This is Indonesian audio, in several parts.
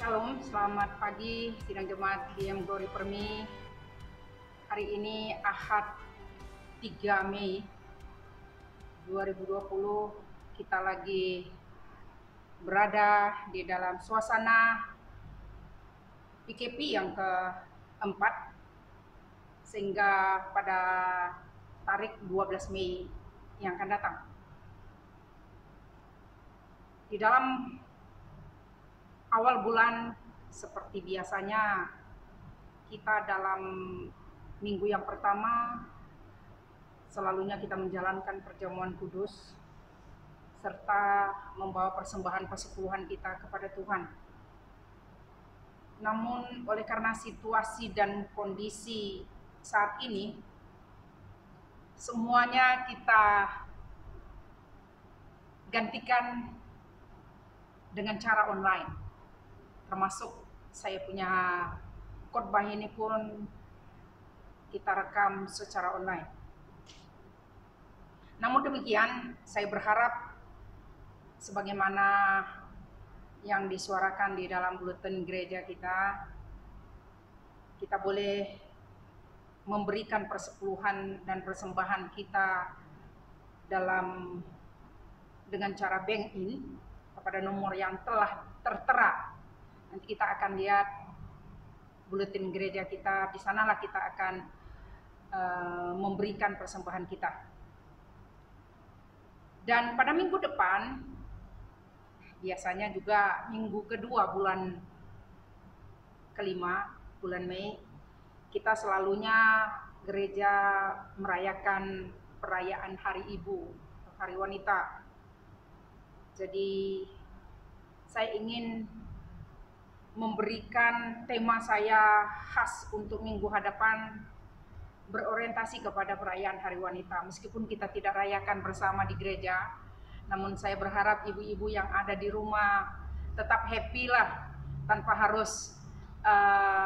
Shalom, selamat pagi sidang jemaat GM Glory Permi. Hari ini Ahad 3 Mei 2020, kita lagi berada di dalam suasana PKP yang keempat, sehingga pada tarik 12 Mei yang akan datang. Di dalam awal bulan seperti biasanya, kita dalam minggu yang pertama selalunya kita menjalankan perjamuan kudus serta membawa persembahan persepuluhan kita kepada Tuhan. Namun oleh karena situasi dan kondisi saat ini, semuanya kita gantikan dengan cara online. Termasuk saya punya khotbah ini pun kita rekam secara online. Namun demikian, saya berharap sebagaimana yang disuarakan di dalam buletin gereja kita boleh memberikan persepuluhan dan persembahan kita dengan cara bank in kepada nomor yang telah tertera. Nanti kita akan lihat buletin gereja kita, di sanalah kita akan memberikan persembahan kita. Dan pada minggu depan, biasanya juga minggu kedua bulan kelima, bulan Mei, kita selalunya gereja merayakan perayaan Hari Ibu, Hari Wanita. Jadi saya ingin memberikan tema saya khas untuk minggu hadapan, berorientasi kepada perayaan Hari Wanita. Meskipun kita tidak rayakan bersama di gereja, namun saya berharap ibu-ibu yang ada di rumah tetap happy lah, tanpa harus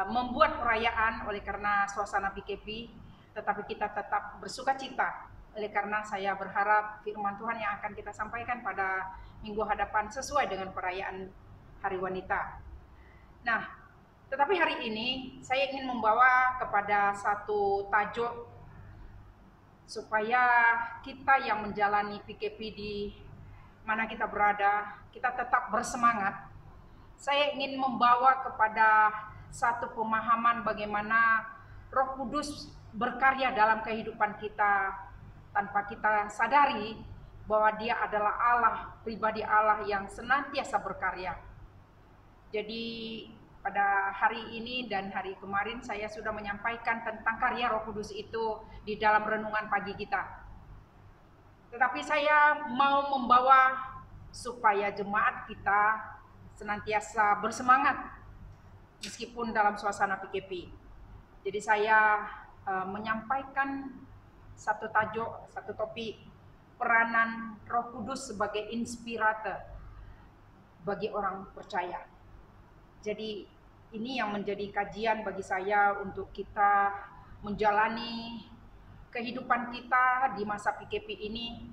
membuat perayaan oleh karena suasana PKP, tetapi kita tetap bersuka cita. Oleh karena saya berharap firman Tuhan yang akan kita sampaikan pada minggu hadapan sesuai dengan perayaan Hari Wanita. Nah, tetapi hari ini saya ingin membawa kepada satu tajuk supaya kita yang menjalani PKP di mana kita berada, kita tetap bersemangat. Saya ingin membawa kepada satu pemahaman bagaimana Roh Kudus berkarya dalam kehidupan kita tanpa kita sadari bahwa Dia adalah Allah, pribadi Allah yang senantiasa berkarya. Jadi pada hari ini dan hari kemarin saya sudah menyampaikan tentang karya Roh Kudus itu di dalam renungan pagi kita. Tetapi saya mau membawa supaya jemaat kita senantiasa bersemangat meskipun dalam suasana PKP. Jadi saya menyampaikan satu tajuk, satu topik, peranan Roh Kudus sebagai inspirator bagi orang percaya. Jadi ini yang menjadi kajian bagi saya untuk kita menjalani kehidupan kita di masa PKP ini.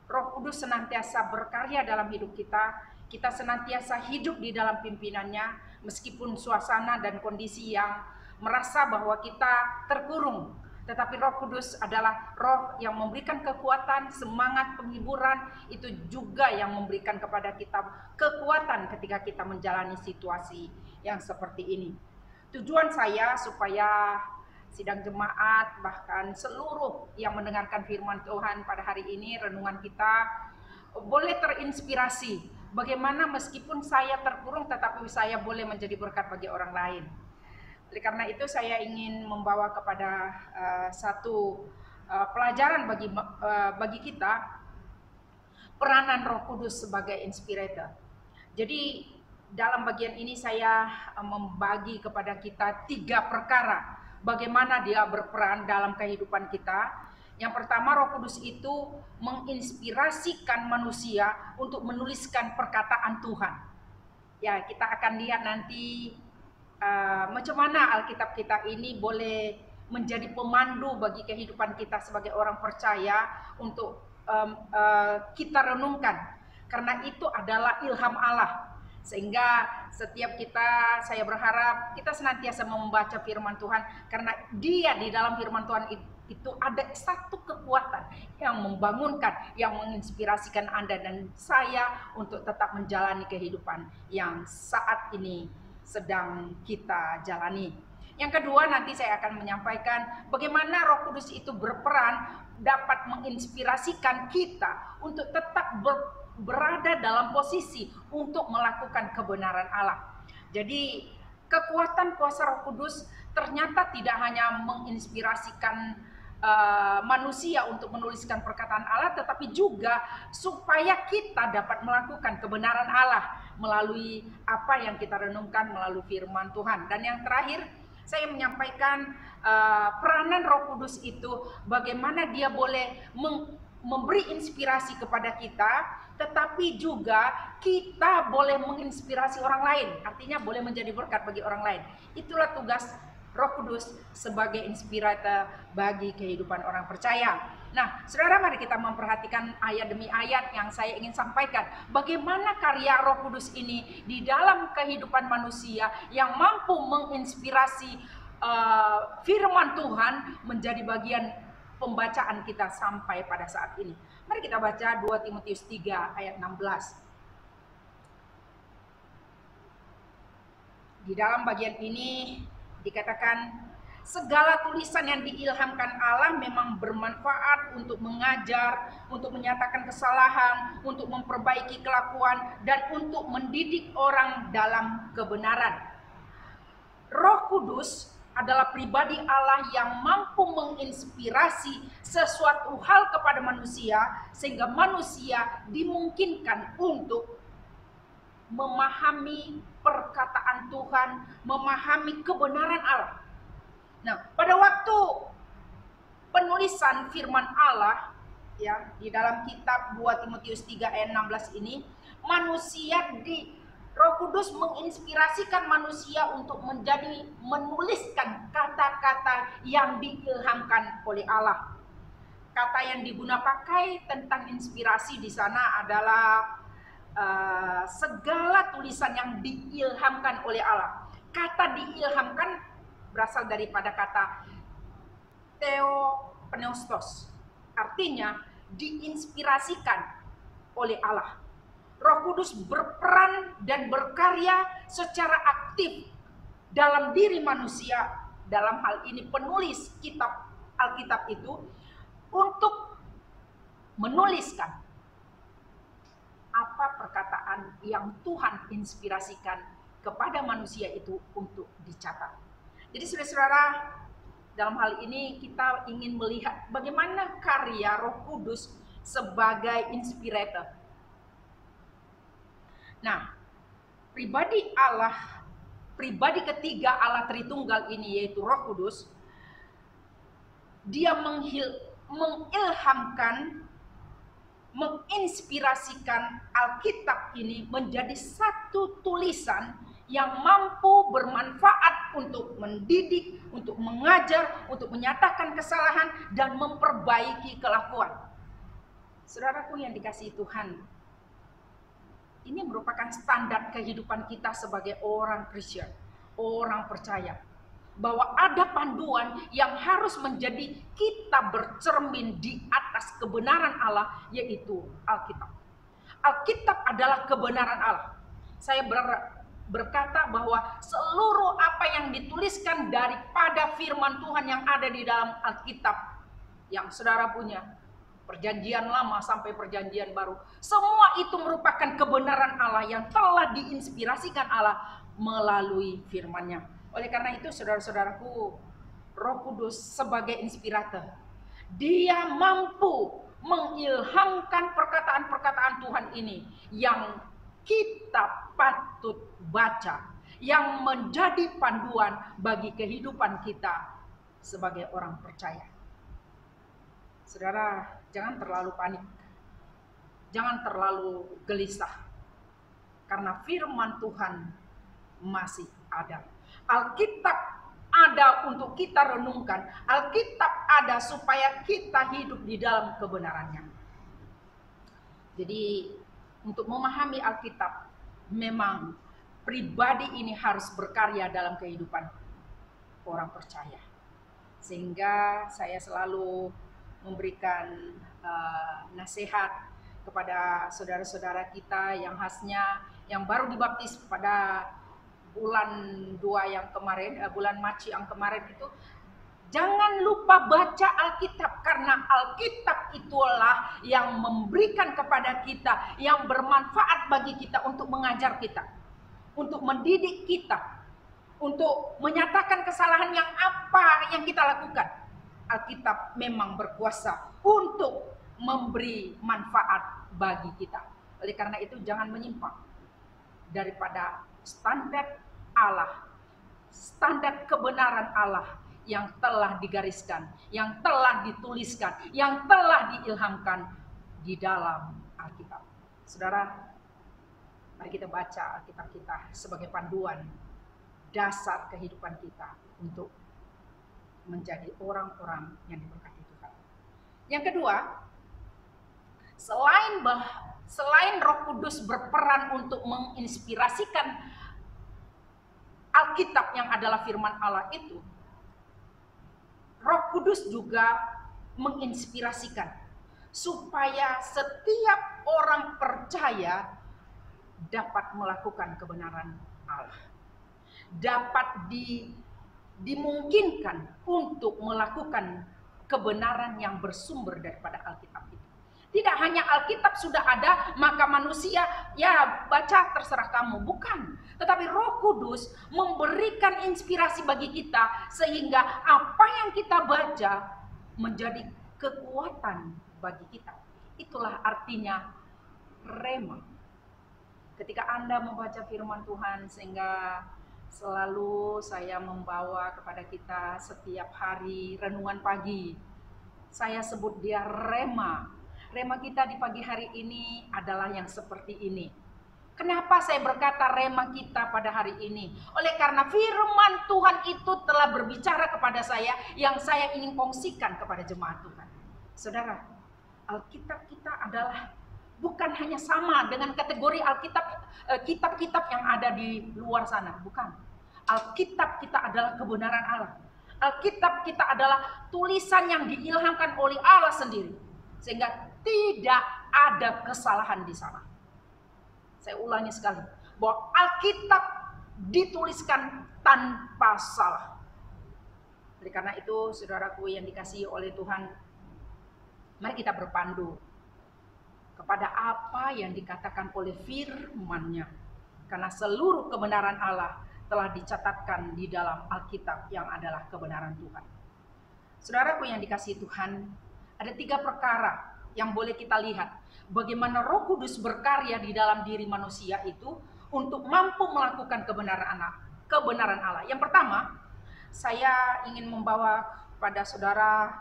Roh Kudus senantiasa berkarya dalam hidup kita, kita senantiasa hidup di dalam pimpinannya, meskipun suasana dan kondisi yang merasa bahwa kita terkurung. Tetapi Roh Kudus adalah roh yang memberikan kekuatan, semangat, penghiburan, itu juga yang memberikan kepada kita kekuatan ketika kita menjalani situasi yang seperti ini. Tujuan saya supaya sidang jemaat, bahkan seluruh yang mendengarkan firman Tuhan pada hari ini, renungan kita, boleh terinspirasi. Bagaimana meskipun saya terkurung, tetapi saya boleh menjadi berkat bagi orang lain. Oleh karena itu saya ingin membawa kepada satu pelajaran bagi kita, peranan Roh Kudus sebagai inspirator. Jadi dalam bagian ini saya membagi kepada kita 3 perkara bagaimana dia berperan dalam kehidupan kita. Yang pertama, Roh Kudus itu menginspirasikan manusia untuk menuliskan perkataan Tuhan. Ya, kita akan lihat nanti macam mana Alkitab kita ini boleh menjadi pemandu bagi kehidupan kita sebagai orang percaya untuk kita renungkan, karena itu adalah ilham Allah. Sehingga setiap kita, saya berharap kita senantiasa membaca firman Tuhan, karena dia di dalam firman Tuhan itu ada satu kekuatan yang membangunkan, yang menginspirasikan Anda dan saya untuk tetap menjalani kehidupan yang saat ini sedang kita jalani. Yang kedua, nanti saya akan menyampaikan bagaimana Roh Kudus itu berperan dapat menginspirasikan kita untuk tetap berada dalam posisi untuk melakukan kebenaran Allah. Jadi kekuatan kuasa Roh Kudus ternyata tidak hanya menginspirasikan manusia untuk menuliskan perkataan Allah, tetapi juga supaya kita dapat melakukan kebenaran Allah melalui apa yang kita renungkan melalui firman Tuhan. Dan yang terakhir, saya menyampaikan peranan Roh Kudus itu, bagaimana dia boleh memberi inspirasi kepada kita, tetapi juga kita boleh menginspirasi orang lain. Artinya boleh menjadi berkat bagi orang lain. Itulah tugas Roh Kudus sebagai inspirator bagi kehidupan orang percaya. Nah, saudara, mari kita memperhatikan ayat demi ayat yang saya ingin sampaikan. Bagaimana karya Roh Kudus ini di dalam kehidupan manusia yang mampu menginspirasi firman Tuhan menjadi bagian pembacaan kita sampai pada saat ini. Mari kita baca 2 Timotius 3 ayat 16. Di dalam bagian ini dikatakan, segala tulisan yang diilhamkan Allah memang bermanfaat untuk mengajar, untuk menyatakan kesalahan, untuk memperbaiki kelakuan, dan untuk mendidik orang dalam kebenaran. Roh Kudus adalah pribadi Allah yang mampu menginspirasi sesuatu hal kepada manusia, sehingga manusia dimungkinkan untuk memahami perkataan Tuhan, memahami kebenaran Allah. Nah, pada waktu penulisan firman Allah ya di dalam kitab 2 Timotius 3 ayat 16 ini, manusia di Roh Kudus menginspirasikan manusia untuk menuliskan kata-kata yang diilhamkan oleh Allah. Kata yang diguna pakai tentang inspirasi di sana adalah segala tulisan yang diilhamkan oleh Allah. Kata diilhamkan berasal daripada kata theopneustos, artinya diinspirasikan oleh Allah. Roh Kudus berperan dan berkarya secara aktif dalam diri manusia, dalam hal ini penulis kitab Alkitab itu, untuk menuliskan apa perkataan yang Tuhan inspirasikan kepada manusia itu untuk dicatat. Jadi saudara-saudara, dalam hal ini kita ingin melihat bagaimana karya Roh Kudus sebagai inspirator. Nah, pribadi Allah, pribadi ketiga Allah Tritunggal ini, yaitu Roh Kudus, dia mengilhamkan, menginspirasikan Alkitab ini menjadi satu tulisan yang mampu bermanfaat untuk mendidik, untuk mengajar, untuk menyatakan kesalahan, dan memperbaiki kelakuan. Saudaraku yang dikasihi Tuhan, ini merupakan standar kehidupan kita sebagai orang Kristen, orang percaya, bahwa ada panduan yang harus menjadi kita bercermin di atas kebenaran Allah, yaitu Alkitab. Alkitab adalah kebenaran Allah. Saya berkata bahwa seluruh apa yang dituliskan daripada firman Tuhan yang ada di dalam Alkitab yang saudara punya, Perjanjian Lama sampai Perjanjian Baru, semua itu merupakan kebenaran Allah yang telah diinspirasikan Allah melalui firman-Nya. Oleh karena itu, saudara-saudaraku, Roh Kudus sebagai inspirator, dia mampu mengilhamkan perkataan-perkataan Tuhan ini yang kita patut baca, yang menjadi panduan bagi kehidupan kita sebagai orang percaya. Saudara, jangan terlalu panik, jangan terlalu gelisah, karena firman Tuhan masih ada. Alkitab ada untuk kita renungkan, Alkitab ada supaya kita hidup di dalam kebenarannya. Jadi untuk memahami Alkitab, memang pribadi ini harus berkarya dalam kehidupan orang percaya. Sehingga saya selalu memberikan nasihat kepada saudara-saudara kita yang khasnya yang baru dibaptis pada bulan 2 yang kemarin, bulan Maci yang kemarin itu, jangan lupa baca Alkitab, karena Alkitab itulah yang memberikan kepada kita, yang bermanfaat bagi kita untuk mengajar kita, untuk mendidik kita, untuk menyatakan kesalahan yang apa yang kita lakukan. Alkitab memang berkuasa untuk memberi manfaat bagi kita. Oleh karena itu jangan menyimpang daripada standar Allah, standar kebenaran Allah yang telah digariskan, yang telah dituliskan, yang telah diilhamkan di dalam Alkitab. Saudara, mari kita baca Alkitab kita sebagai panduan dasar kehidupan kita untuk menjadi orang-orang yang diberkati Tuhan. Yang kedua, selain Roh Kudus berperan untuk menginspirasikan Alkitab yang adalah firman Allah itu, Roh Kudus juga menginspirasikan supaya setiap orang percaya dapat melakukan kebenaran Allah, dapat dimungkinkan untuk melakukan kebenaran yang bersumber daripada Alkitab itu. Tidak hanya Alkitab sudah ada, maka manusia ya baca terserah kamu. Bukan. Tetapi Roh Kudus memberikan inspirasi bagi kita, sehingga apa yang kita baca menjadi kekuatan bagi kita. Itulah artinya rema. Ketika Anda membaca firman Tuhan, sehingga selalu saya membawa kepada kita setiap hari renungan pagi. Saya sebut dia rema. Rema kita di pagi hari ini adalah yang seperti ini. Kenapa saya berkata rema kita pada hari ini? Oleh karena firman Tuhan itu telah berbicara kepada saya, yang saya ingin kongsikan kepada jemaat Tuhan. Saudara, Alkitab kita adalah bukan hanya sama dengan kategori Alkitab, kitab-kitab yang ada di luar sana. Bukan. Alkitab kita adalah kebenaran Allah. Alkitab kita adalah tulisan yang diilhamkan oleh Allah sendiri. Sehingga tidak ada kesalahan di sana. Saya ulangi sekali, bahwa Alkitab dituliskan tanpa salah. Oleh karena itu, saudaraku yang dikasihi oleh Tuhan, mari kita berpandu kepada apa yang dikatakan oleh firman-Nya. Karena seluruh kebenaran Allah telah dicatatkan di dalam Alkitab yang adalah kebenaran Tuhan. Saudaraku yang dikasihi Tuhan, ada 3 perkara yang boleh kita lihat bagaimana Roh Kudus berkarya di dalam diri manusia itu untuk mampu melakukan kebenaran Allah. Yang pertama, saya ingin membawa pada saudara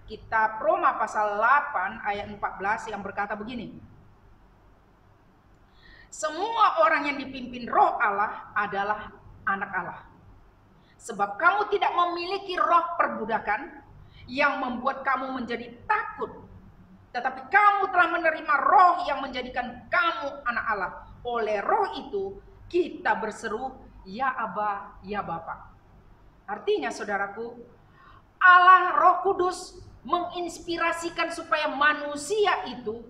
kitab Roma pasal 8 ayat 14 yang berkata begini. Semua orang yang dipimpin Roh Allah adalah anak Allah. Sebab kamu tidak memiliki roh perbudakan yang membuat kamu menjadi takut, tetapi kamu telah menerima Roh yang menjadikan kamu anak Allah. Oleh Roh itu kita berseru, ya Aba, ya Bapa. Artinya saudaraku, Allah Roh Kudus menginspirasikan supaya manusia itu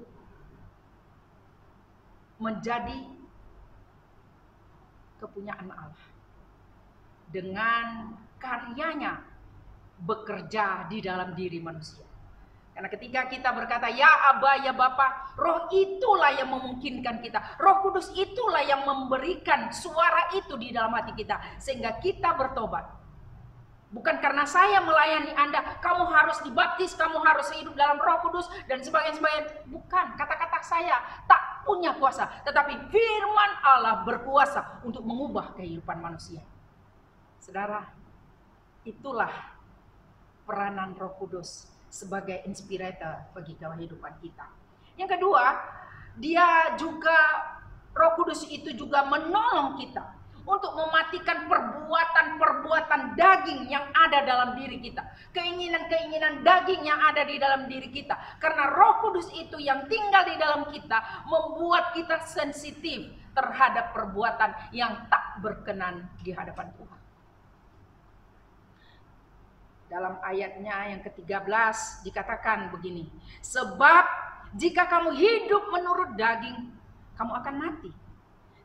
menjadi kepunyaan Allah. Dengan karyanya bekerja di dalam diri manusia. Karena ketika kita berkata ya Aba, ya Bapa, Roh itulah yang memungkinkan kita. Roh Kudus itulah yang memberikan suara itu di dalam hati kita, sehingga kita bertobat. Bukan karena saya melayani Anda, kamu harus dibaptis, kamu harus hidup dalam Roh Kudus dan sebagainya. Bukan, kata-kata saya tak punya kuasa, tetapi firman Allah berkuasa untuk mengubah kehidupan manusia. Saudara, itulah peranan Roh Kudus sebagai inspirator bagi kehidupan kita. Yang kedua, Roh Kudus itu juga menolong kita untuk mematikan perbuatan-perbuatan daging yang ada dalam diri kita. Keinginan-keinginan daging yang ada di dalam diri kita. Karena Roh Kudus itu yang tinggal di dalam kita membuat kita sensitif terhadap perbuatan yang tak berkenan di hadapan Tuhan. Dalam ayatnya yang ke-13 dikatakan begini, sebab jika kamu hidup menurut daging, kamu akan mati.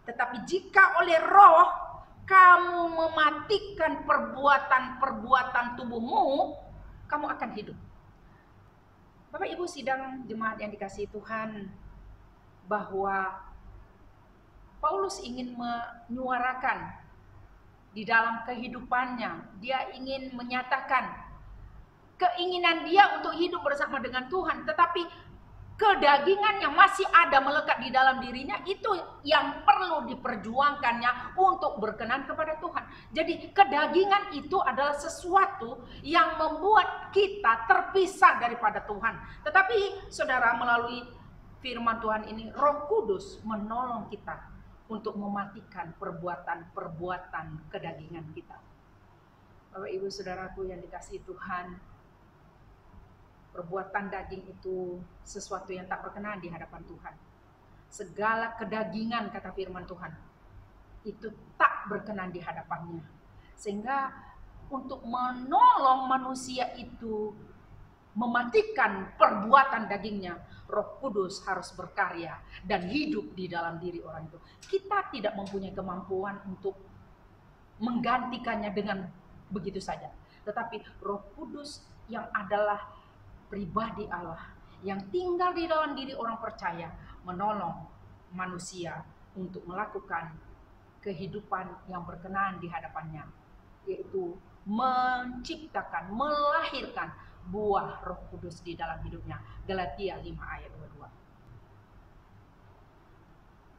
Tetapi jika oleh roh kamu mematikan perbuatan-perbuatan tubuhmu, kamu akan hidup. Bapak Ibu sidang jemaat yang dikasihi Tuhan, bahwa Paulus ingin menyuarakan di dalam kehidupannya, dia ingin menyatakan keinginan dia untuk hidup bersama dengan Tuhan, tetapi kedagingan yang masih ada melekat di dalam dirinya itu yang perlu diperjuangkannya untuk berkenan kepada Tuhan. Jadi kedagingan itu adalah sesuatu yang membuat kita terpisah daripada Tuhan. Tetapi saudara, melalui firman Tuhan ini, Roh Kudus menolong kita untuk mematikan perbuatan-perbuatan kedagingan kita. Bapak Ibu saudaraku yang dikasihi Tuhan, perbuatan daging itu sesuatu yang tak berkenan di hadapan Tuhan. Segala kedagingan, kata firman Tuhan, itu tak berkenan di hadapannya. Sehingga untuk menolong manusia itu mematikan perbuatan dagingnya, Roh Kudus harus berkarya dan hidup di dalam diri orang itu. Kita tidak mempunyai kemampuan untuk menggantikannya dengan begitu saja. Tetapi Roh Kudus yang adalah pribadi Allah yang tinggal di dalam diri orang percaya menolong manusia untuk melakukan kehidupan yang berkenan di hadapannya, yaitu menciptakan, melahirkan buah Roh Kudus di dalam hidupnya. Galatia 5 ayat 22.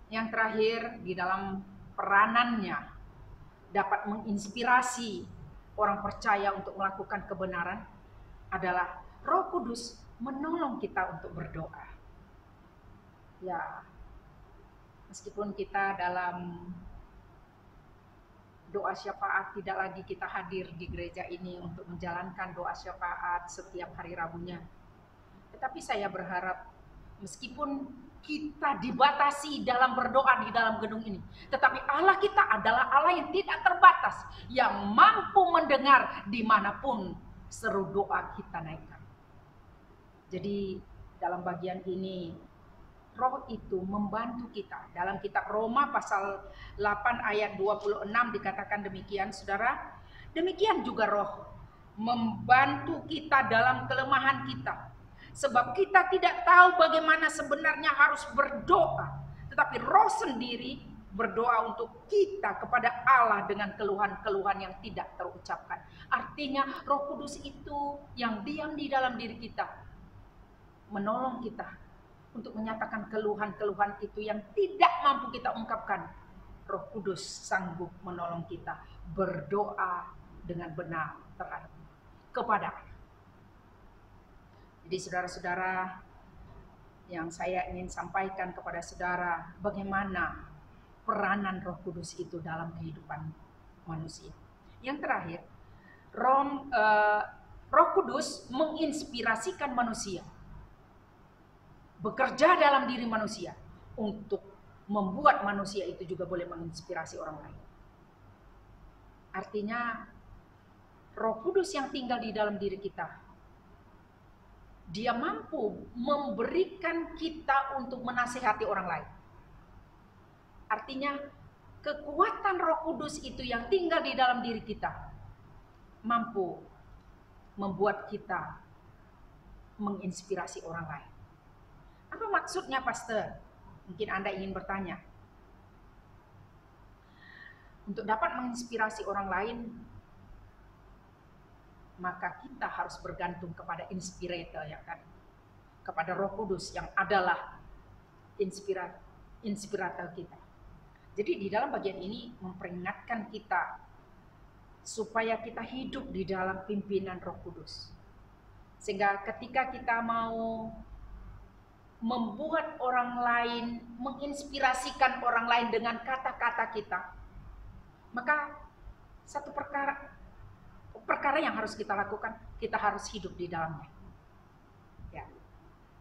Yang terakhir, di dalam peranannya dapat menginspirasi orang percaya untuk melakukan kebenaran adalah Roh Kudus menolong kita untuk berdoa. Ya, meskipun kita dalam doa syafaat tidak lagi kita hadir di gereja ini untuk menjalankan doa syafaat setiap hari Rabunya, tetapi saya berharap meskipun kita dibatasi dalam berdoa di dalam gedung ini, tetapi Allah kita adalah Allah yang tidak terbatas, yang mampu mendengar dimanapun seru doa kita naikkan. Jadi dalam bagian ini Roh itu membantu kita. Dalam kitab Roma pasal 8 ayat 26 dikatakan demikian, saudara. Demikian juga Roh membantu kita dalam kelemahan kita. Sebab kita tidak tahu bagaimana sebenarnya harus berdoa. Tetapi Roh sendiri berdoa untuk kita kepada Allah dengan keluhan-keluhan yang tidak terucapkan. Artinya Roh Kudus itu yang diam di dalam diri kita, menolong kita untuk menyatakan keluhan-keluhan itu yang tidak mampu kita ungkapkan. Roh Kudus sanggup menolong kita berdoa dengan benar terhadap kepada Allah. Jadi saudara-saudara, yang saya ingin sampaikan kepada saudara, bagaimana peranan Roh Kudus itu dalam kehidupan manusia. Yang terakhir, Roh Kudus menginspirasikan manusia, bekerja dalam diri manusia untuk membuat manusia itu juga boleh menginspirasi orang lain. Artinya Roh Kudus yang tinggal di dalam diri kita, dia mampu memberikan kita untuk menasihati orang lain. Artinya kekuatan Roh Kudus itu yang tinggal di dalam diri kita mampu membuat kita menginspirasi orang lain. Apa maksudnya, Pastor? Mungkin Anda ingin bertanya. Untuk dapat menginspirasi orang lain, maka kita harus bergantung kepada inspirator, ya kan? Kepada Roh Kudus yang adalah inspirator kita. Jadi di dalam bagian ini memperingatkan kita supaya kita hidup di dalam pimpinan Roh Kudus. Sehingga ketika kita mau membuat orang lain, menginspirasikan orang lain dengan kata-kata kita, maka satu perkara yang harus kita lakukan, kita harus hidup di dalamnya. Ya.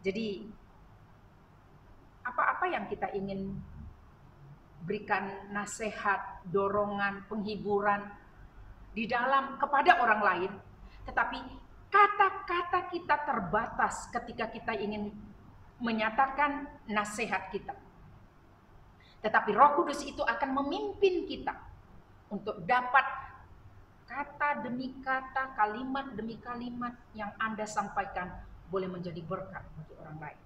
Jadi apa-apa yang kita ingin berikan nasihat, dorongan, penghiburan di dalam kepada orang lain, tetapi kata-kata kita terbatas ketika kita ingin menyatakan nasihat kita. Tetapi Roh Kudus itu akan memimpin kita untuk dapat kata demi kata, kalimat demi kalimat yang Anda sampaikan boleh menjadi berkat bagi orang lain.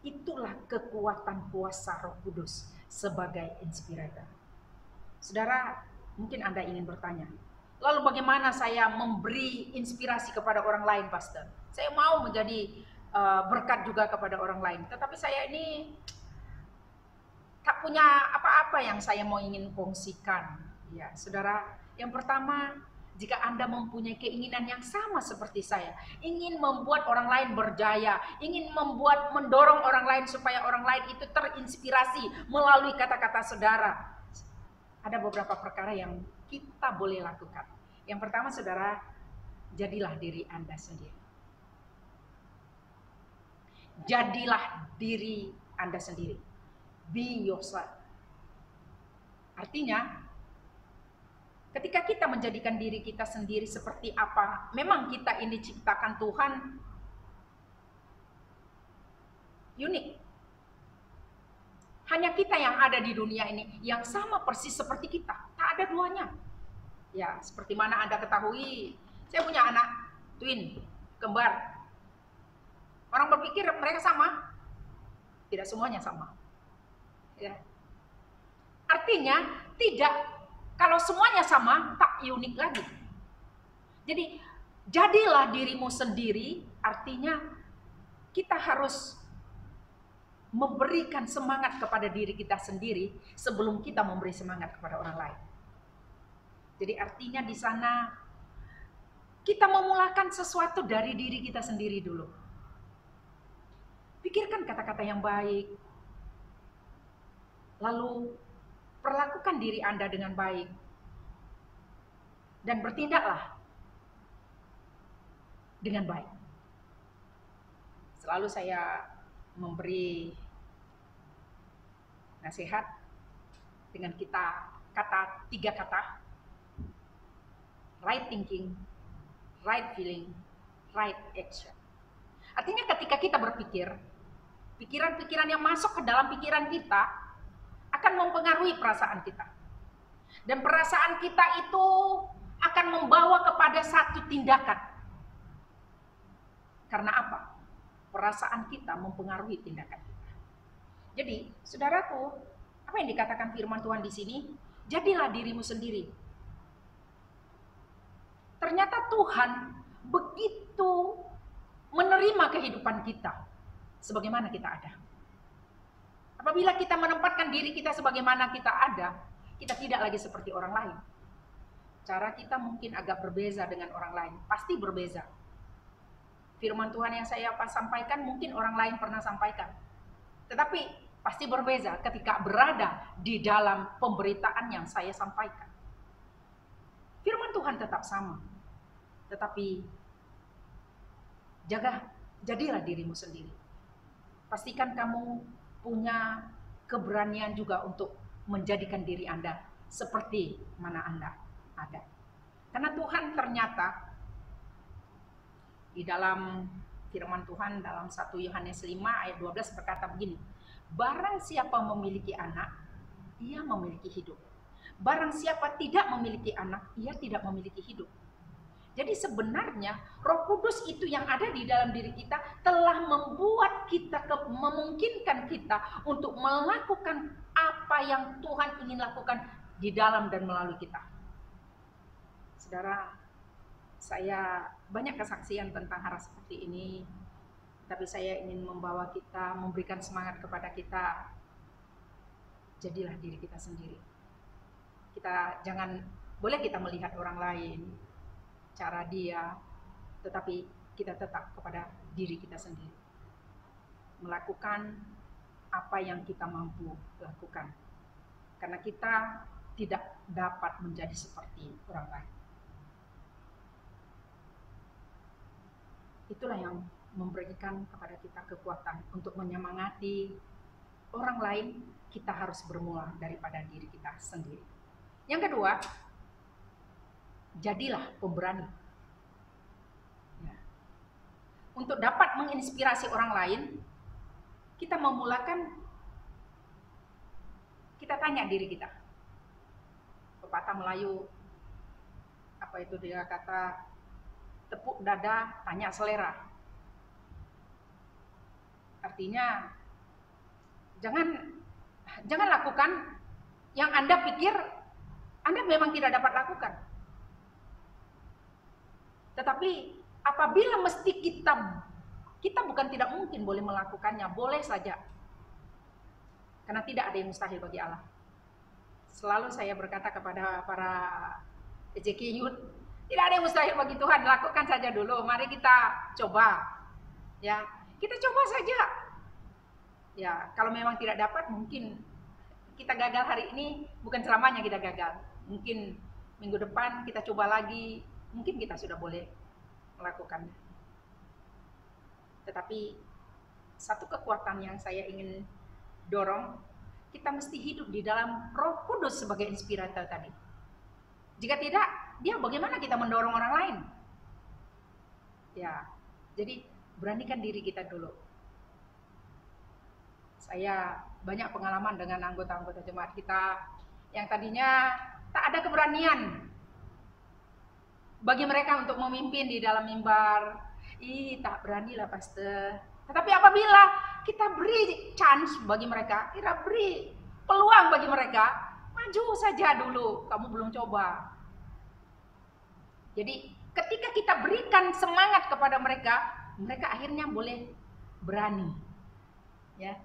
Itulah kekuatan kuasa Roh Kudus sebagai inspirator. Saudara, mungkin Anda ingin bertanya, lalu bagaimana saya memberi inspirasi kepada orang lain, Pastor? Saya mau menjadi berkat juga kepada orang lain, tetapi saya ini tak punya apa-apa yang saya mau ingin kongsikan. Ya, saudara, yang pertama, jika Anda mempunyai keinginan yang sama seperti saya, ingin membuat orang lain berjaya, ingin mendorong orang lain supaya orang lain itu terinspirasi melalui kata-kata saudara, ada beberapa perkara yang kita boleh lakukan. Yang pertama, saudara, jadilah diri Anda sendiri. Jadilah diri Anda sendiri. Be yourself. Artinya, ketika kita menjadikan diri kita sendiri seperti apa, memang kita ini diciptakan Tuhan unik. Hanya kita yang ada di dunia ini yang sama persis seperti kita, tak ada duanya. Ya, seperti mana Anda ketahui, saya punya anak twin, kembar. Orang berpikir mereka sama, tidak semuanya sama. Ya. Artinya tidak, kalau semuanya sama tak unik lagi. Jadi jadilah dirimu sendiri, artinya kita harus memberikan semangat kepada diri kita sendiri sebelum kita memberi semangat kepada orang lain. Jadi artinya di sana kita memulakan sesuatu dari diri kita sendiri dulu. Pikirkan kata-kata yang baik, lalu perlakukan diri Anda dengan baik, dan bertindaklah dengan baik. Selalu saya memberi nasihat dengan tiga kata: right thinking, right feeling, right action. Artinya ketika kita berpikir, pikiran-pikiran yang masuk ke dalam pikiran kita akan mempengaruhi perasaan kita. Dan perasaan kita itu akan membawa kepada satu tindakan. Karena apa? Perasaan kita mempengaruhi tindakan kita. Jadi, saudaraku, apa yang dikatakan firman Tuhan di sini? Jadilah dirimu sendiri. Ternyata Tuhan begitu menerima kehidupan kita sebagaimana kita ada. Apabila kita menempatkan diri kita sebagaimana kita ada, kita tidak lagi seperti orang lain. Cara kita mungkin agak berbeza dengan orang lain, pasti berbeza. Firman Tuhan yang saya sampaikan mungkin orang lain pernah sampaikan, tetapi pasti berbeza ketika berada di dalam pemberitaan yang saya sampaikan. Firman Tuhan tetap sama, tetapi jadilah dirimu sendiri. Pastikan kamu punya keberanian juga untuk menjadikan diri Anda seperti mana Anda ada. Karena Tuhan ternyata di dalam firman Tuhan dalam 1 Yohanes 5 ayat 12 berkata begini, barang siapa memiliki anak, ia memiliki hidup. Barang siapa tidak memiliki anak, ia tidak memiliki hidup. Jadi sebenarnya Roh Kudus itu yang ada di dalam diri kita telah membuat kita, memungkinkan kita untuk melakukan apa yang Tuhan ingin lakukan di dalam dan melalui kita. Saudara, saya banyak kesaksian tentang hal seperti ini, tapi saya ingin membawa kita, memberikan semangat kepada kita, jadilah diri kita sendiri. Boleh kita melihat orang lain, cara dia, tetapi kita tetap kepada diri kita sendiri. Melakukan apa yang kita mampu lakukan. Karena kita tidak dapat menjadi seperti orang lain. Itulah yang memberikan kepada kita kekuatan untuk menyemangati orang lain, kita harus bermula daripada diri kita sendiri. Yang kedua, jadilah pemberani. Ya. Untuk dapat menginspirasi orang lain, kita memulakan, kita tanya diri kita. Pepatah Melayu, apa itu dia kata, tepuk dada, tanya selera. Artinya, jangan lakukan yang Anda pikir Anda memang tidak dapat lakukan. Tetapi apabila mesti kita bukan tidak mungkin boleh melakukannya, boleh saja. Karena tidak ada yang mustahil bagi Allah. Selalu saya berkata kepada para EJK Youth, tidak ada yang mustahil bagi Tuhan, lakukan saja dulu. Mari kita coba. Ya, kita coba saja. Ya, kalau memang tidak dapat, mungkin kita gagal hari ini, bukan selamanya kita gagal. Mungkin minggu depan kita coba lagi, mungkin kita sudah boleh melakukannya. Tetapi satu kekuatan yang saya ingin dorong, kita mesti hidup di dalam Roh Kudus sebagai inspirator tadi. Jika tidak, dia bagaimana kita mendorong orang lain? Ya, jadi beranikan diri kita dulu. Saya banyak pengalaman dengan anggota-anggota jemaat kita yang tadinya tak ada keberanian bagi mereka untuk memimpin di dalam mimbar. Tak beranilah pastor. Tetapi apabila kita beri chance bagi mereka, kita beri peluang bagi mereka, maju saja dulu, kamu belum coba. Jadi ketika kita berikan semangat kepada mereka, mereka akhirnya boleh berani. Ya.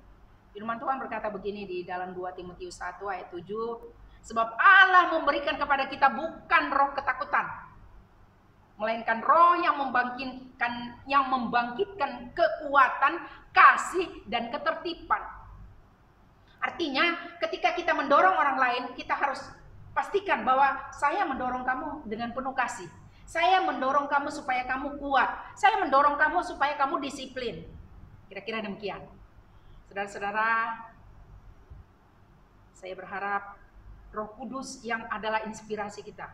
Firman Tuhan berkata begini di dalam 2 Timotius 1 ayat 7, sebab Allah memberikan kepada kita bukan roh ketakutan, melainkan roh yang membangkitkan kekuatan, kasih, dan ketertiban. Artinya ketika kita mendorong orang lain, kita harus pastikan bahwa saya mendorong kamu dengan penuh kasih. Saya mendorong kamu supaya kamu kuat. Saya mendorong kamu supaya kamu disiplin. Kira-kira demikian. Saudara-saudara, saya berharap Roh Kudus yang adalah inspirasi kita,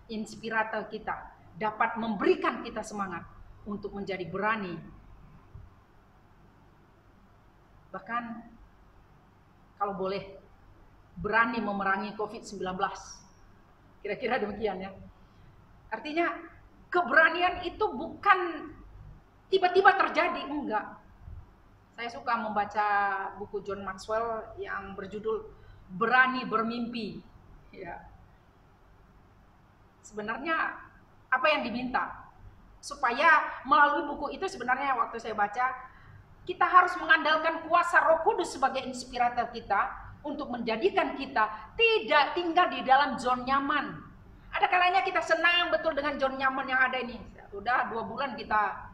inspirator kita, dapat memberikan kita semangat untuk menjadi berani. Bahkan kalau boleh berani memerangi COVID-19. Kira-kira demikian ya. Artinya keberanian itu bukan tiba-tiba terjadi, enggak. Saya suka membaca buku John Maxwell yang berjudul Berani Bermimpi. Ya. Sebenarnya apa yang diminta? Supaya melalui buku itu sebenarnya waktu saya baca, kita harus mengandalkan kuasa Roh Kudus sebagai inspirator kita untuk menjadikan kita tidak tinggal di dalam zona nyaman. Ada kalanya kita senang betul dengan zona nyaman yang ada ini. Sudah 2 bulan kita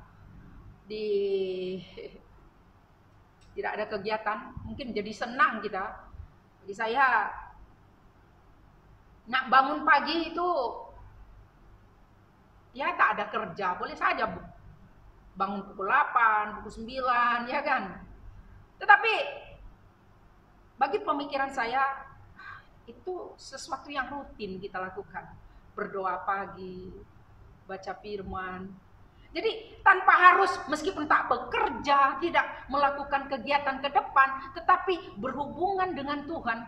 tidak ada kegiatan, mungkin jadi senang kita. Jadi saya nak bangun pagi itu ya tak ada kerja, boleh saja bangun pukul 8, pukul 9, ya kan. Tetapi bagi pemikiran saya itu sesuatu yang rutin kita lakukan. Berdoa pagi, baca firman. Jadi tanpa harus meskipun tak bekerja, tidak melakukan kegiatan ke depan, tetapi berhubungan dengan Tuhan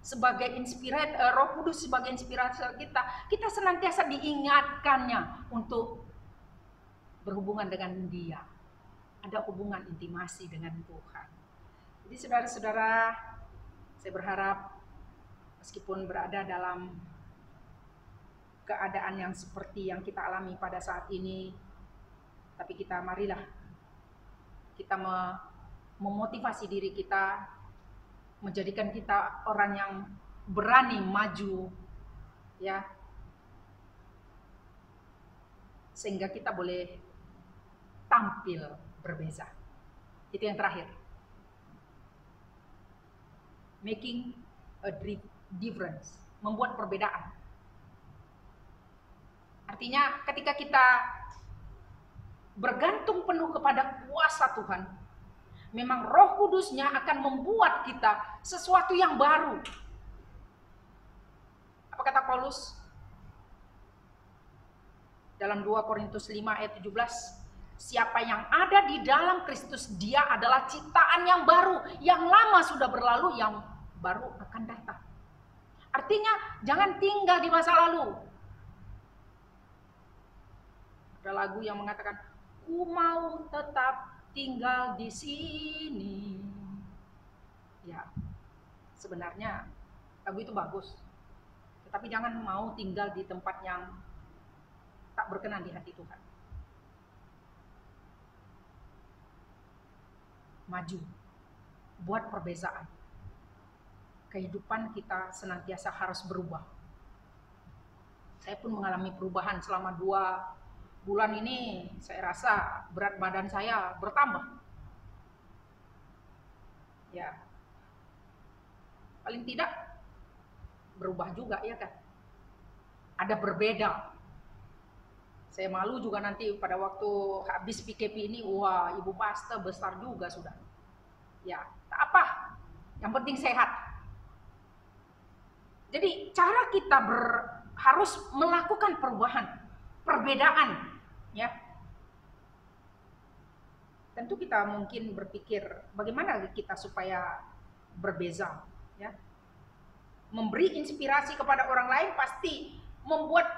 sebagai Roh Kudus sebagai inspirasi kita senantiasa diingatkannya untuk berhubungan dengan Dia. Ada hubungan intimasi dengan Tuhan. Jadi saudara-saudara, saya berharap meskipun berada dalam keadaan yang seperti yang kita alami pada saat ini, tapi marilah kita memotivasi diri kita, menjadikan kita orang yang berani maju, ya, sehingga kita boleh tampil berbeza. Itu yang terakhir, making a difference, membuat perbedaan. Artinya ketika kita bergantung penuh kepada kuasa Tuhan, memang Roh Kudusnya akan membuat kita sesuatu yang baru. Apa kata Paulus? Dalam 2 Korintus 5 ayat 17, siapa yang ada di dalam Kristus, dia adalah ciptaan yang baru. Yang lama sudah berlalu, yang baru akan datang. Artinya jangan tinggal di masa lalu. Ada lagu yang mengatakan, ku mau tetap tinggal di sini. Ya, sebenarnya lagu itu bagus. Tetapi jangan mau tinggal di tempat yang tak berkenan di hati Tuhan. Maju, buat perbezaan. Kehidupan kita senantiasa harus berubah. Saya pun mengalami perubahan selama 2 bulan ini. Saya rasa berat badan saya bertambah. Ya, paling tidak berubah juga, ya kan? Ada berbeda. Saya malu juga nanti pada waktu habis PKP ini, wah, ibu pastor besar juga sudah. Ya, tak apa. Yang penting sehat. Jadi cara kita harus melakukan perubahan, perbedaan, ya. Tentu kita mungkin berpikir bagaimana kita supaya berbeza, ya. Memberi inspirasi kepada orang lain pasti membuat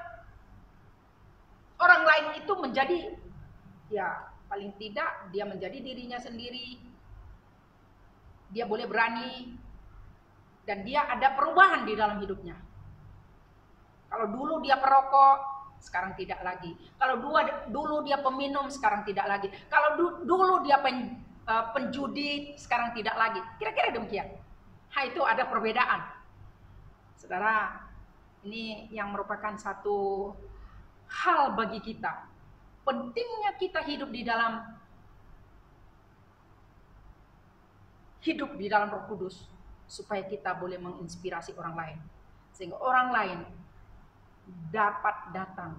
orang lain itu menjadi, ya, paling tidak dia menjadi dirinya sendiri. Dia boleh berani dan dia ada perubahan di dalam hidupnya. Kalau dulu dia perokok, sekarang tidak lagi. Kalau dulu dia peminum, sekarang tidak lagi. Kalau dulu dia penjudi, sekarang tidak lagi. Kira-kira demikian. Itu ada perbedaan. Saudara, ini yang merupakan satu hal bagi kita. Pentingnya kita hidup di dalam Roh Kudus, supaya kita boleh menginspirasi orang lain. Sehingga orang lain dapat datang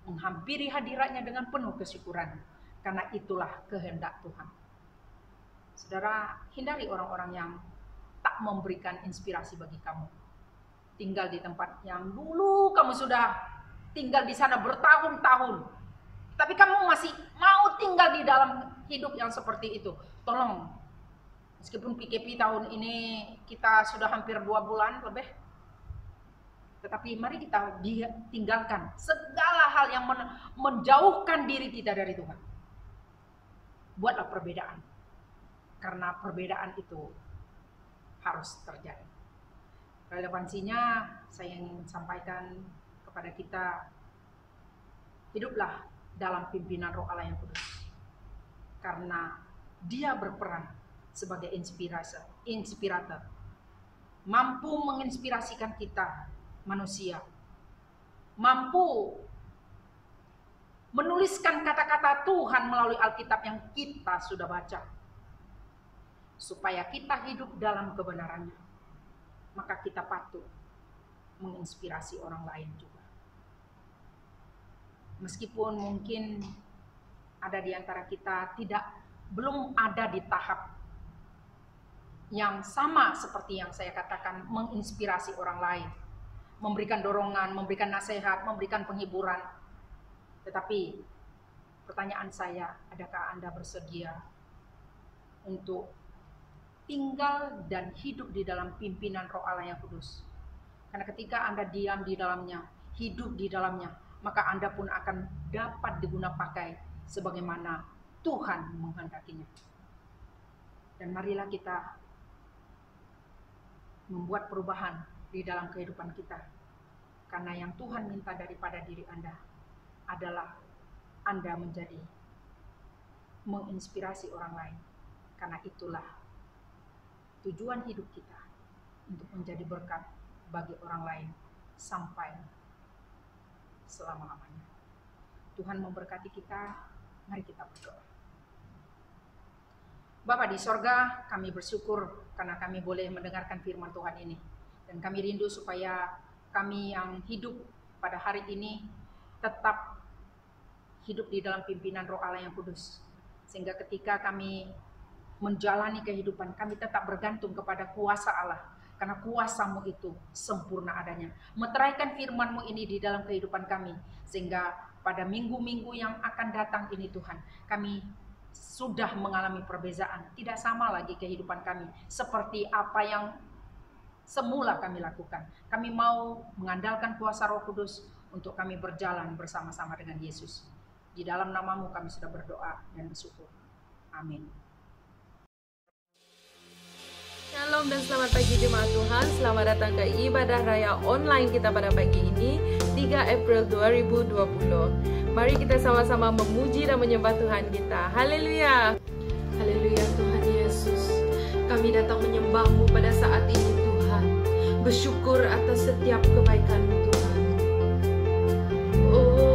menghampiri hadiratnya dengan penuh kesyukuran. Karena itulah kehendak Tuhan. Saudara, hindari orang-orang yang tak memberikan inspirasi bagi kamu. Tinggal di tempat yang dulu kamu sudah tinggal di sana bertahun-tahun, tapi kamu masih mau tinggal di dalam hidup yang seperti itu. Tolong, meskipun PKP tahun ini kita sudah hampir 2 bulan lebih, tetapi mari kita tinggalkan segala hal yang menjauhkan diri kita dari Tuhan. Buatlah perbedaan, karena perbedaan itu harus terjadi. Relevansinya saya ingin sampaikan kepada kita, hiduplah dalam pimpinan Roh Allah yang kudus, karena Dia berperan sebagai inspirator, mampu menginspirasikan kita manusia, mampu menuliskan kata-kata Tuhan melalui Alkitab yang kita sudah baca, supaya kita hidup dalam kebenarannya. Maka kita patut menginspirasi orang lain juga. Meskipun mungkin ada di antara kita belum ada di tahap yang sama seperti yang saya katakan, menginspirasi orang lain, memberikan dorongan, memberikan nasihat, memberikan penghiburan. Tetapi pertanyaan saya, adakah Anda bersedia untuk tinggal dan hidup di dalam pimpinan Roh Allah yang kudus? Karena ketika Anda diam di dalamnya, hidup di dalamnya, maka Anda pun akan dapat diguna pakai sebagaimana Tuhan menghendakinya. Dan marilah kita membuat perubahan di dalam kehidupan kita. Karena yang Tuhan minta daripada diri Anda adalah Anda menginspirasi orang lain. Karena itulah tujuan hidup kita, untuk menjadi berkat bagi orang lain sampai selama-lamanya. Tuhan memberkati kita. Mari kita berdoa. Bapa di sorga, kami bersyukur karena kami boleh mendengarkan firman Tuhan ini. Dan kami rindu supaya kami yang hidup pada hari ini tetap hidup di dalam pimpinan Roh Allah yang kudus. Sehingga ketika kami menjalani kehidupan, kami tetap bergantung kepada kuasa Allah. Karena kuasa-Mu itu sempurna adanya. Meteraikan firman-Mu ini di dalam kehidupan kami. Sehingga pada minggu-minggu yang akan datang ini Tuhan, kami sudah mengalami perbezaan. Tidak sama lagi kehidupan kami seperti apa yang semula kami lakukan. Kami mau mengandalkan kuasa Roh Kudus untuk kami berjalan bersama-sama dengan Yesus. Di dalam nama-Mu kami sudah berdoa dan bersyukur. Amin. Shalom dan selamat pagi jemaat Tuhan. Selamat datang ke ibadah raya online kita pada pagi ini 3 April 2020. Mari kita sama-sama memuji dan menyembah Tuhan kita. Haleluya. Haleluya Tuhan Yesus. Kami datang menyembah-Mu pada saat ini Tuhan. Bersyukur atas setiap kebaikan-Mu Tuhan. Oh,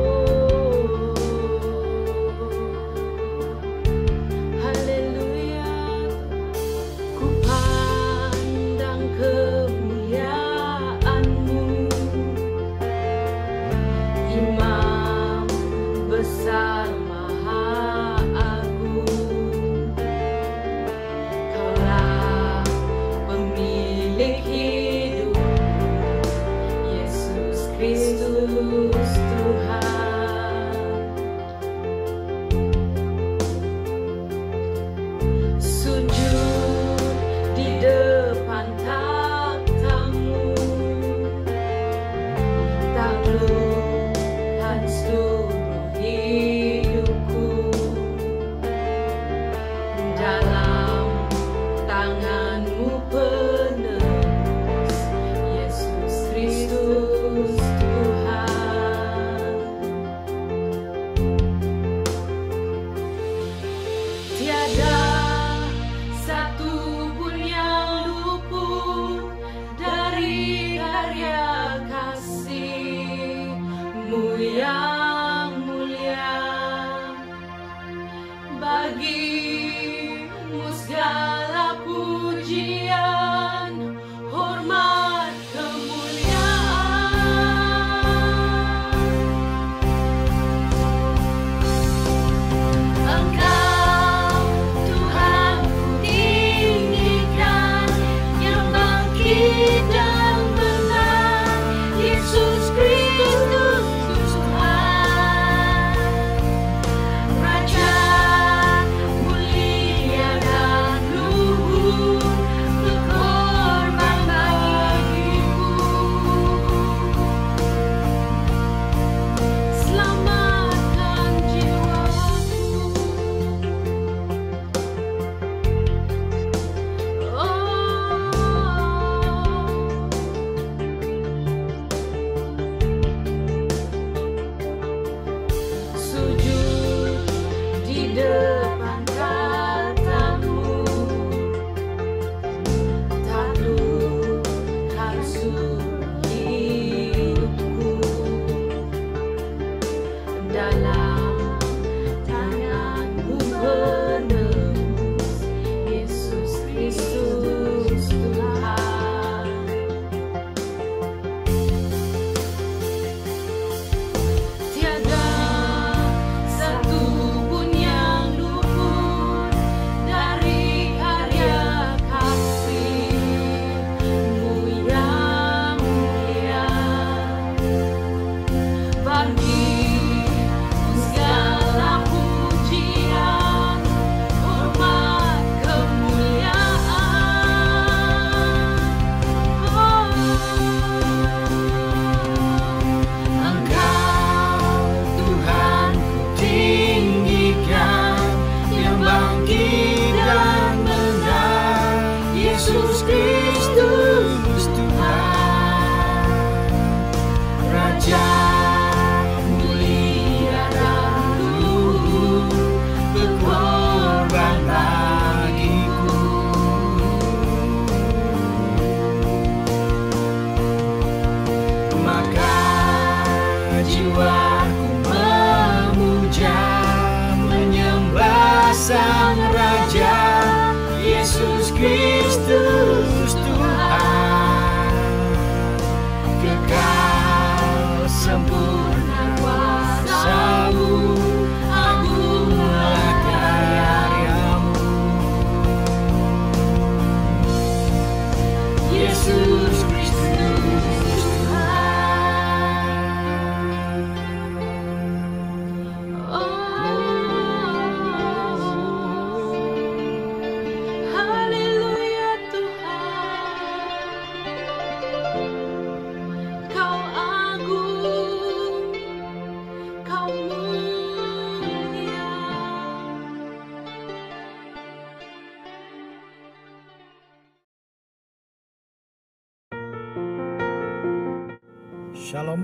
Shalom,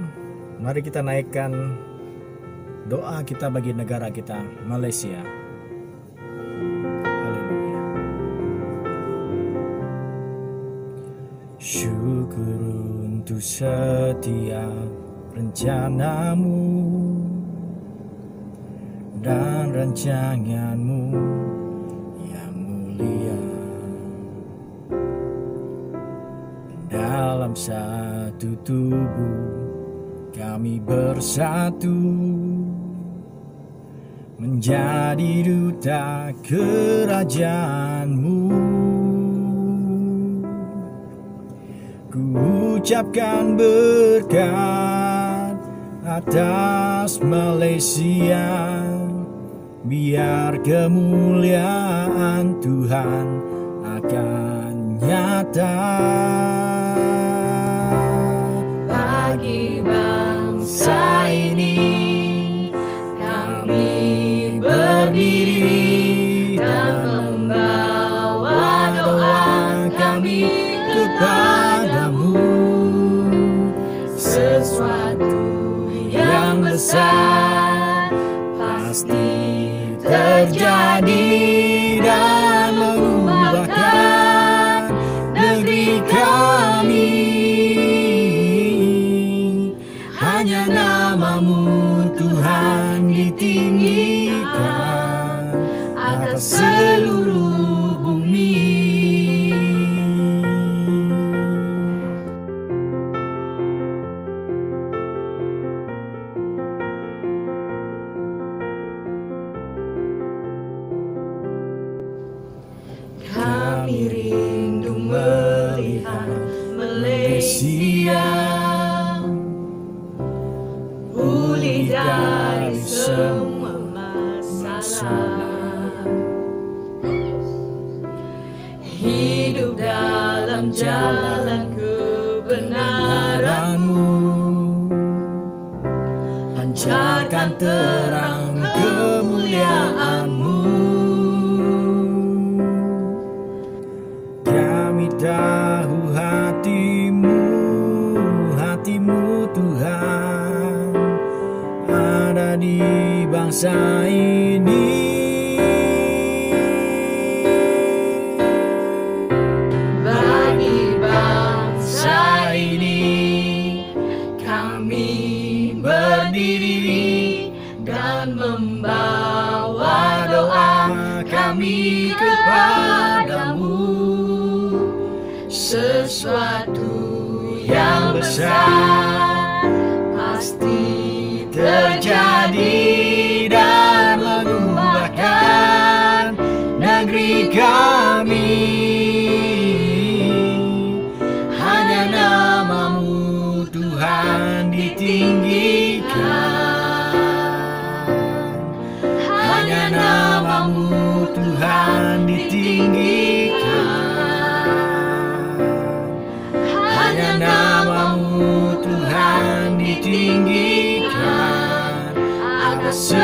mari kita naikkan doa kita bagi negara kita, Malaysia. Haleluya. Syukur untuk setiap rencanamu dan rancanganmu yang mulia. Dalam satu tubuh kami bersatu menjadi duta kerajaan-Mu. Ku ucapkan berkat atas Malaysia, biar kemuliaan Tuhan akan nyata bagi bangsa ini. Kami berdiri dan membawa doa kami kepadamu. Sesuatu yang besar pasti terjadi dan mengubahkan negeri kami. Hanya nama-Mu Tuhan ditinggikan atas seluruh bumi. Kami rindu melihat Malaysia pulih dari semua masalah, hidup dalam jalan kebenaran-Mu, pancarkan terang kemuliaan-Mu. Kami tahu hati-Mu Tuhan ada di bangsa ini. Bagi bangsa ini kami berdiri dan membawa doa kami kepadamu. Sesuatu yang besar pasti terjadi dan mengubahkan negeri kami. Hanya nama-Mu Tuhan ditinggikan. Hanya nama-Mu Tuhan ditinggikan. Hanya nama-Mu Tuhan ditinggikan atas